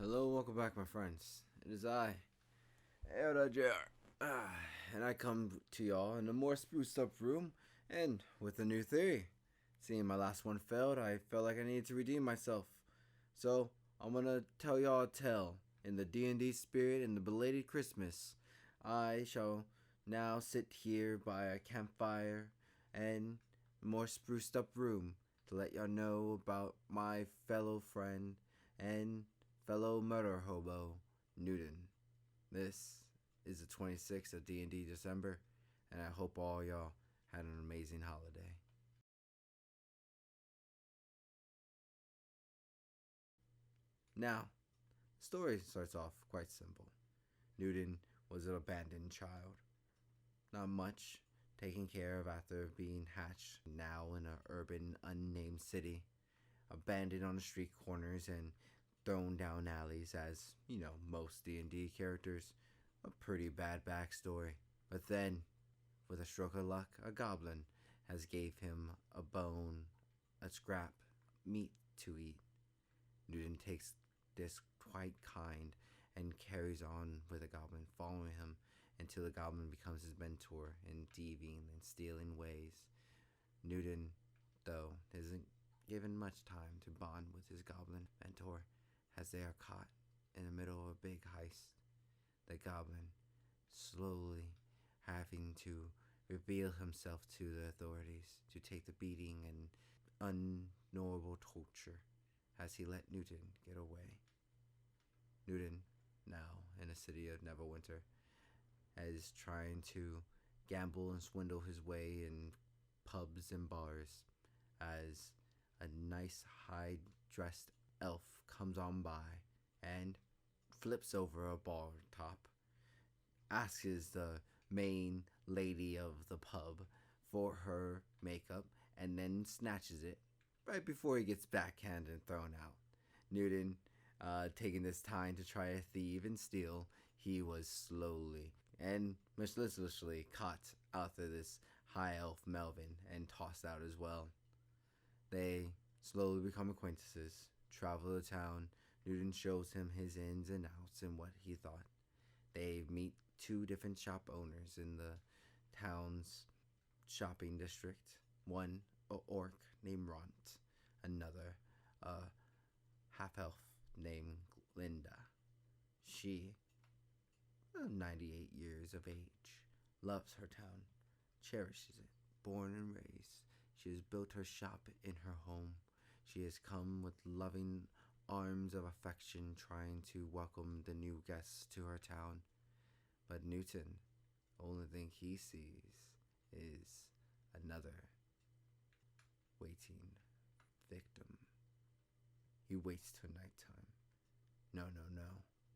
Hello, welcome back, my friends. It is I, JR, and I come to y'all in a more spruced up room and with a new theory. Seeing my last one failed, I felt like I needed to redeem myself. So, I'm gonna tell y'all a tale. In the DnD spirit and the belated Christmas, I shall now sit here by a campfire and a more spruced up room to let y'all know about my fellow friend and fellow murder hobo, Newton. This is the 26th of D&D December, and I hope all y'all had an amazing holiday. Now, the story starts off quite simple. Newton was an abandoned child. Not much taken care of after being hatched, now in an urban, unnamed city. Abandoned on the street corners and thrown down alleys as, most D&D characters. A pretty bad backstory. But then, with a stroke of luck, a goblin has gave him a bone, a scrap, meat to eat. Newton takes this quite kind and carries on with the goblin, following him until the goblin becomes his mentor in thieving and stealing ways. Newton, though, isn't given much time to bond with his goblin mentor as they are caught in the middle of a big heist. The goblin slowly having to reveal himself to the authorities to take the beating and unknowable torture as he let Newton get away. Newton, now in the city of Neverwinter, is trying to gamble and swindle his way in pubs and bars as a nice high-dressed elf comes on by and flips over a bar top, asks the main lady of the pub for her makeup, and then snatches it right before he gets backhanded and thrown out. Newton, taking this time to try to thieve and steal, he was slowly and mercilessly caught after this high elf Melvin and tossed out as well. They slowly become acquaintances, travel to town. Newton shows him his ins and outs and what he thought. They meet two different shop owners in the town's shopping district. One, an orc named Ront. Another, a half-elf named Linda. She, 98 years of age, loves her town, cherishes it. Born and raised, she has built her shop in her home. She has come with loving arms of affection, trying to welcome the new guests to her town. But Newton, only thing he sees is another waiting victim. He waits till nighttime. No,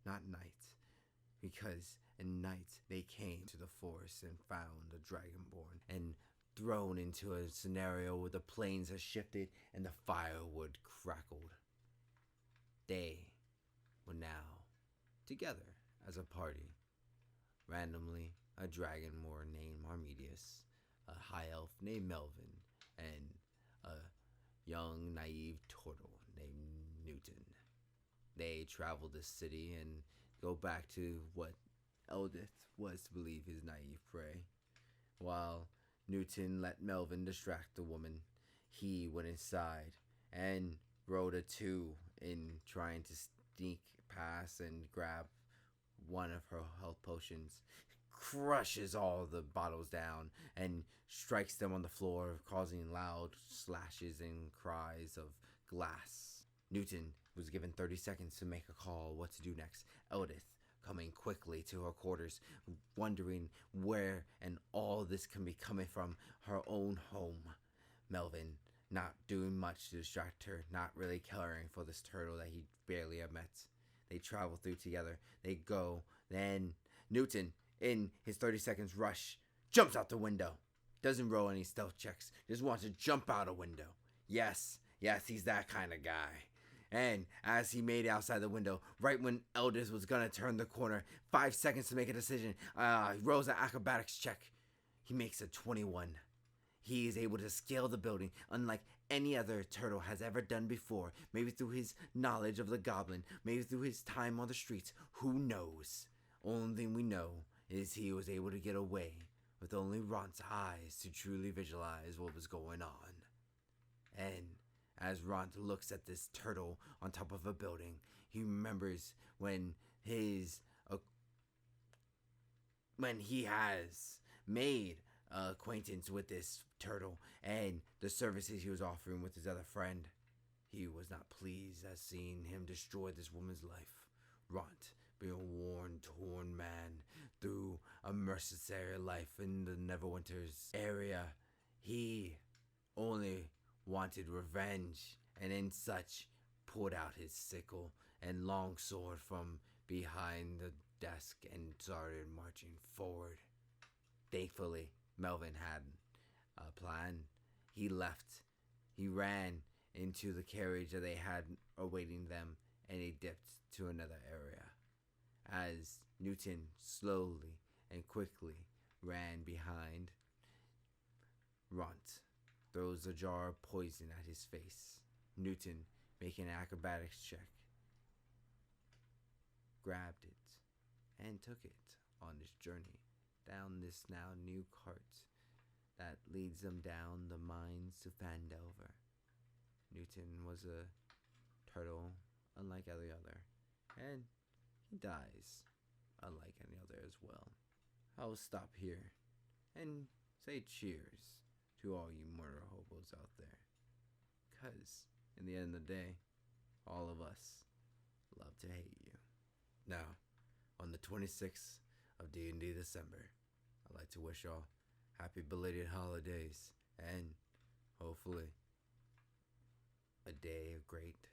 not night. Because in night they came to the forest and found a dragonborn and thrown into a scenario where the plains have shifted and the firewood crackled. They were now together as a party. Randomly, a dragonborn named Armedius, a high elf named Melvin, and a young, naive turtle named Newton. They travel the city and go back to what Eldith was to believe his naive prey. While Newton let Melvin distract the woman, he went inside and rolled a 2 in trying to sneak past and grab one of her health potions, crushes all the bottles down and strikes them on the floor, causing loud slashes and cries of glass. Newton was given 30 seconds to make a call what to do next. Eldith coming quickly to her quarters, wondering where and all this can be coming from her own home. Melvin not doing much to distract her, not really caring for this turtle that he barely had met. They travel through together. They go. Then Newton, in his 30 seconds rush, jumps out the window. Doesn't roll any stealth checks. Just wants to jump out a window. Yes, he's that kind of guy. And as he made it outside the window, right when Eldis was going to turn the corner, 5 seconds to make a decision, he rolls an acrobatics check. He makes a 21. He is able to scale the building, unlike any other turtle has ever done before. Maybe through his knowledge of the goblin, maybe through his time on the streets. Who knows? Only thing we know is he was able to get away with only Ron's eyes to truly visualize what was going on. And as Ron looks at this turtle on top of a building, he remembers when he has made acquaintance with this turtle and the services he was offering with his other friend. He was not pleased at seeing him destroy this woman's life. Ront, being a worn, torn man through a mercenary life in the Neverwinter's area, he only wanted revenge, and in such pulled out his sickle and long sword from behind the desk and started marching forward. Thankfully, Melvin had a plan. He left. He ran into the carriage that they had awaiting them, and he dipped to another area. As Newton slowly and quickly ran behind, Runt throws a jar of poison at his face. Newton, making an acrobatics check, grabbed it and took it on this journey down this now new cart that leads them down the mines to Fandelver. Newton was a turtle unlike every other, and he dies unlike any other as well. I'll stop here and say cheers to all you murder hobos out there, 'cause in the end of the day, all of us love to hate you. Now, on the 26th of DnD December, I'd like to wish y'all happy belated holidays and hopefully a day of great